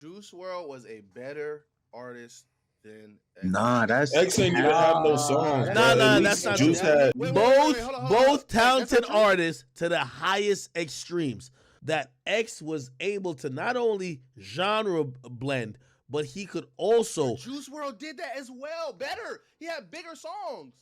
Juice World was a better artist than X. Nah, that's X ain't even have no cap. songs, That's bro. Nah, At nah, least that's not Juice true. had. Wait, hold on, Both That's talented not true. artists to the highest extremes. That X was able to not only genre blend, but he could also. Juice World did that as well. Better. He had bigger songs.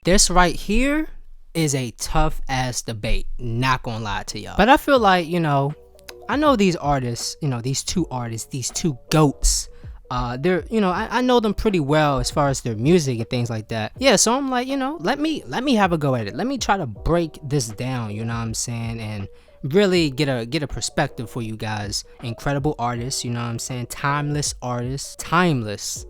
This right here is a tough ass debate, not gonna lie to y'all. But I feel like, I know these artists, these two artists, these two goats. They're, I know them pretty well as far as their music and things like that. Yeah, so I'm like, let me have a go at it. Let me try to break this down, you know what I'm saying, and really get a perspective for you guys. Incredible artists, you know what I'm saying, timeless artists, timeless.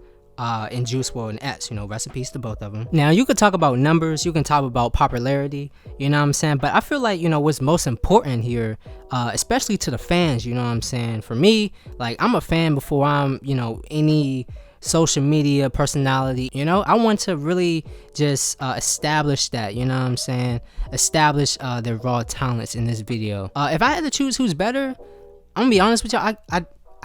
In Juice WRLD and X, recipes to both of them. Now, you could talk about numbers, you can talk about popularity, you know what I'm saying, but I feel like, what's most important here, especially to the fans, you know what I'm saying, for me, like, I'm a fan before I'm, any social media personality, I want to really just establish that, you know what I'm saying, establish their raw talents in this video. If I had to choose who's better, I'm gonna be honest with y'all,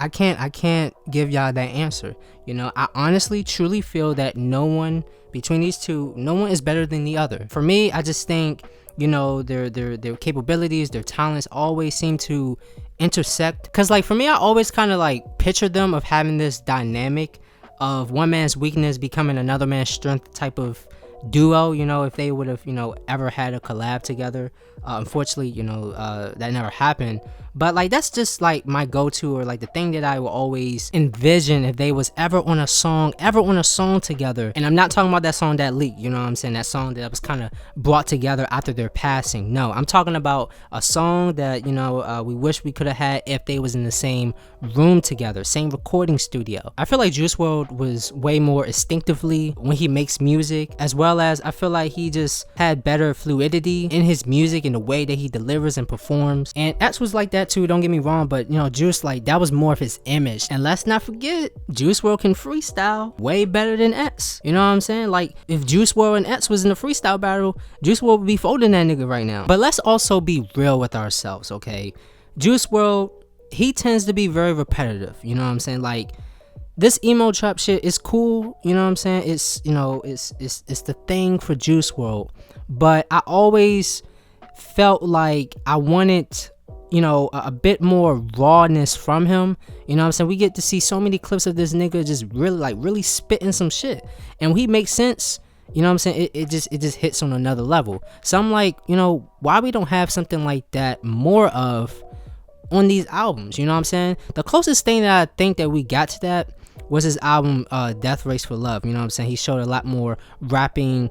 I can't give y'all that answer. I honestly, truly feel that no one between these two, no one is better than the other. For me, I just think, their capabilities, their talents always seem to intersect. Cause like for me, I always kind of like picture them of having this dynamic of one man's weakness becoming another man's strength type of duo, if they would have, ever had a collab together. Unfortunately, that never happened. But like that's just like my go-to, or like the thing that I will always envision if they was ever on a song together. And I'm not talking about that song that leaked, you know what I'm saying, that song that was kind of brought together after their passing. No, I'm talking about a song that we wish we could have had if they was in the same room together, same recording studio. I feel like Juice WRLD was way more instinctively when he makes music, as well as I feel like he just had better fluidity in his music and the way that he delivers and performs. And X was like that too, don't get me wrong, but Juice, like, that was more of his image. And let's not forget, Juice WRLD can freestyle way better than X. You know what I'm saying? Like, if Juice WRLD and X was in a freestyle battle, Juice WRLD would be folding that nigga right now. But let's also be real with ourselves, okay? Juice WRLD, he tends to be very repetitive, you know what I'm saying? Like, this emo trap shit is cool, you know what I'm saying? It's, it's the thing for Juice WRLD. But I always felt like I wanted, a bit more rawness from him. You know what I'm saying? We get to see so many clips of this nigga just really spitting some shit. And when he makes sense, you know what I'm saying, it just hits on another level. So I'm like, why we don't have something like that more of on these albums, you know what I'm saying? The closest thing that I think that we got to that was his album Death Race for Love, you know what I'm saying? He showed a lot more rapping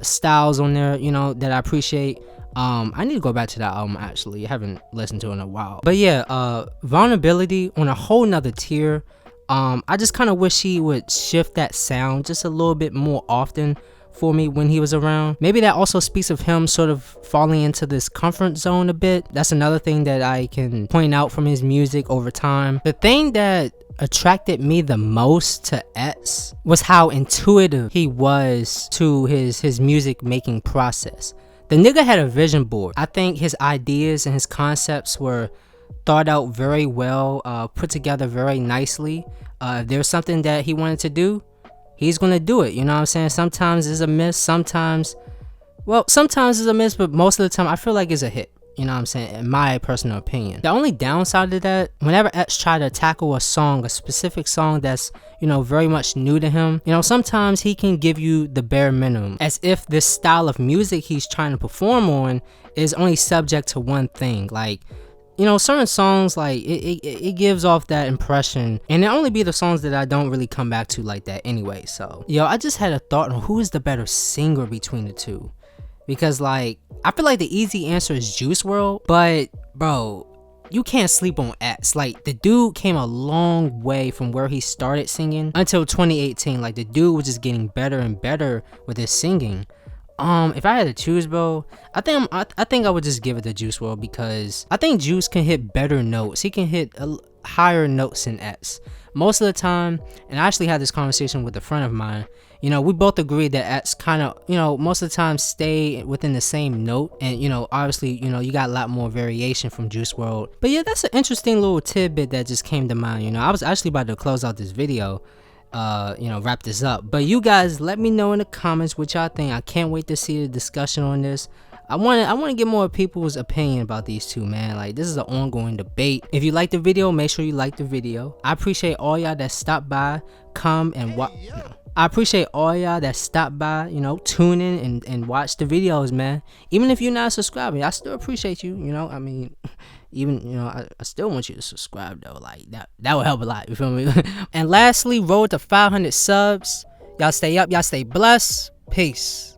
styles on there, that I appreciate. I need to go back to that album, actually. I haven't listened to it in a while. But yeah, Vulnerability on a whole nother tier. I just kind of wish he would shift that sound just a little bit more often for me when he was around. Maybe that also speaks of him sort of falling into this comfort zone a bit. That's another thing that I can point out from his music over time. The thing that attracted me the most to X was how intuitive he was to his music making process. The nigga had a vision board. I think his ideas and his concepts were thought out very well, put together very nicely. If there's something that he wanted to do, he's gonna do it, you know what I'm saying? Sometimes it's a miss, sometimes it's a miss, but most of the time I feel like it's a hit, you know what I'm saying, in my personal opinion. The only downside to that, whenever X try to tackle a specific song that's, very much new to him, sometimes he can give you the bare minimum, as if this style of music he's trying to perform on is only subject to one thing. Like, certain songs, like, it gives off that impression, and it only be the songs that I don't really come back to like that anyway. So, I just had a thought on who is the better singer between the two. Because, like, I feel like the easy answer is Juice WRLD, but, bro, you can't sleep on X. Like, the dude came a long way from where he started singing until 2018. Like, the dude was just getting better and better with his singing. If I had to choose, bro, I think I would just give it to Juice WRLD, because I think Juice can hit better notes. He can hit higher notes than X most of the time. And I actually had this conversation with a friend of mine. You know, we both agree that X kind of, you know, most of the time stay within the same note. And, you know, obviously, you know, you got a lot more variation from Juice World. But yeah, that's an interesting little tidbit that just came to mind. You know, I was actually about to close out this video, you know, wrap this up. But you guys, let me know in the comments what y'all think. I can't wait to see the discussion on this. I want to get more people's opinion about these two, man. Like, this is an ongoing debate. If you like the video, make sure you like the video. I appreciate all y'all that stopped by, come and watch. I appreciate all y'all that stopped by, you know, tune in and watch the videos, man. Even if you're not subscribing, I still appreciate you, you know. I mean, even, you know, I still want you to subscribe, though. Like, that would help a lot, you feel me? And lastly, road to 500 subs. Y'all stay up, y'all stay blessed. Peace.